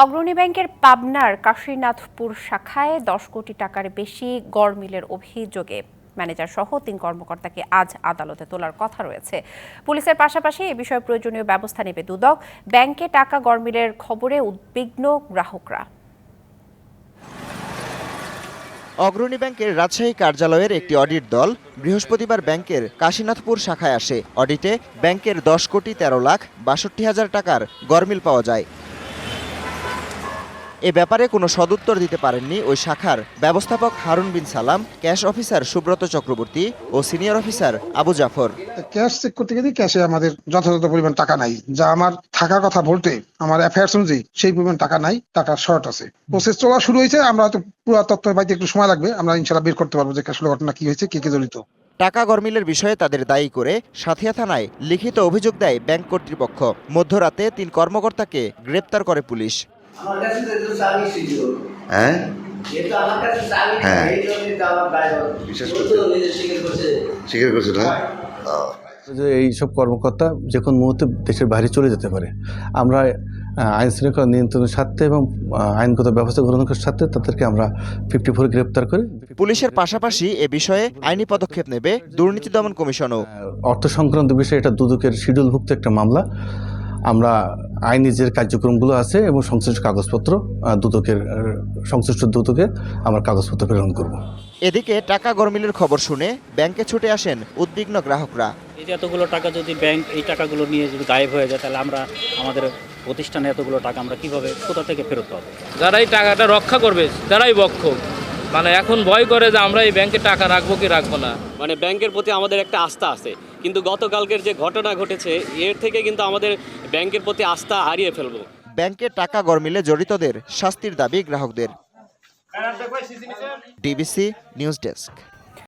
অগ্রণী ব্যাংকের পাবনার কাশীনাথপুর শাখায় 10 কোটি টাকার বেশি গড়মিলের অভিযোগে ম্যানেজার সহ 3 কর্মকর্তাকে আজ আদালতে তোলার কথা রয়েছে। পুলিশের পাশাপাশি এ বিষয়ে প্রয়োজনীয় ব্যবস্থা নেবে দুদক। ব্যাংকে টাকা গড়মিলের খবরে উদ্বিগ্ন গ্রাহকরা। অগ্রণী ব্যাংকের রাজশাহী কার্যালয়ের একটি অডিট দল বৃহস্পতিবার ব্যাংকের কাশীনাথপুর শাখায় আসে। অডিটে ব্যাংকের 10 কোটি 13,62,000 টাকার গড়মিল পাওয়া যায়। এ ব্যাপারে কোনো সদুত্তর দিতে পারেননি ওই শাখার ব্যবস্থাপক হারুন বিন সালাম, ক্যাশ অফিসার সুব্রত চক্রবর্তী ও senior officer Abu Jafar. Cash cheque করতে গেলে ক্যাশে আমাদের যথাযথ পরিমাণ টাকা নাই, যা আমার থাকার কথা বলতে আমার অ্যাফেয়ার্স অনুযায়ী সেই পরিমাণ টাকা নাই, টাকা শর্ট আছে। প্রসেস চলা শুরু হয়েছে, আমরা হয়তো পুরো তথ্য পাইতে একটু সময় লাগবে, আমরা ইনশাআল্লাহ বের করতে পারবো যে আসলে ঘটনা কি হয়েছে, কে জড়িত। টাকা গড়মিলের বিষয়ে তাদের দায়ী করে সাথিয়া থানায় লিখিত অভিযোগ দেয় ব্যাংক কর্তৃপক্ষ। মধ্যরাতে 3 কর্মকর্তাকে গ্রেপ্তার করে পুলিশ। এইসব কর্মকর্তা যে কোনো মুহূর্তে দেশের বাইরে চলে যেতে পারে। আমরা আইন শৃঙ্খলা নিয়ন্ত্রণের স্বার্থে এবং আইনগত ব্যবস্থা গ্রহণের স্বার্থে তাদেরকে আমরা 54 গ্রেপ্তার করি। পুলিশের পাশাপাশি এ বিষয়ে আইনি পদক্ষেপ নেবে দুর্নীতি দমন কমিশনও। অর্থ সংক্রান্ত বিষয়ে এটা দুদকের শিডিউলভুক্ত একটা মামলা। আমরা আইনি যে কার্যক্রমগুলো আছে এবং সংশ্লিষ্ট কাগজপত্র দুদকের সংশ্লিষ্ট দুদকে আমরা কাগজপত্র প্রেরণ করব। এদিকে টাকা গড়মিলের খবর শুনে ব্যাংকে ছুটে আসেন উদ্বিগ্ন গ্রাহকরা। এই যে এতগুলো টাকা যদি ব্যাংক এই টাকাগুলো নিয়ে যদি গায়েব হয়ে যায়, তাহলে আমরা আমাদের প্রতিষ্ঠানে এতগুলো টাকা আমরা কিভাবে কোথা থেকে ফেরত পাবো? যারাই টাকাটা রক্ষা করবে তারাই বক্ষক। মানে এখন ভয় করে যে আমরা এই ব্যাংকে টাকা রাখবো কি রাখবো না। মানে ব্যাংকের প্রতি আমাদের একটা আস্থা আছে, কিন্তু গতকালকের যে ঘটনা ঘটেছে এর থেকে কিন্তু আমাদের ব্যাংকের প্রতি আস্থা হারিয়ে ফেলবো। ব্যাংকে টাকা গড়মিলে জড়িতদের শাস্তির দাবি গ্রাহকদের। DBC news desk.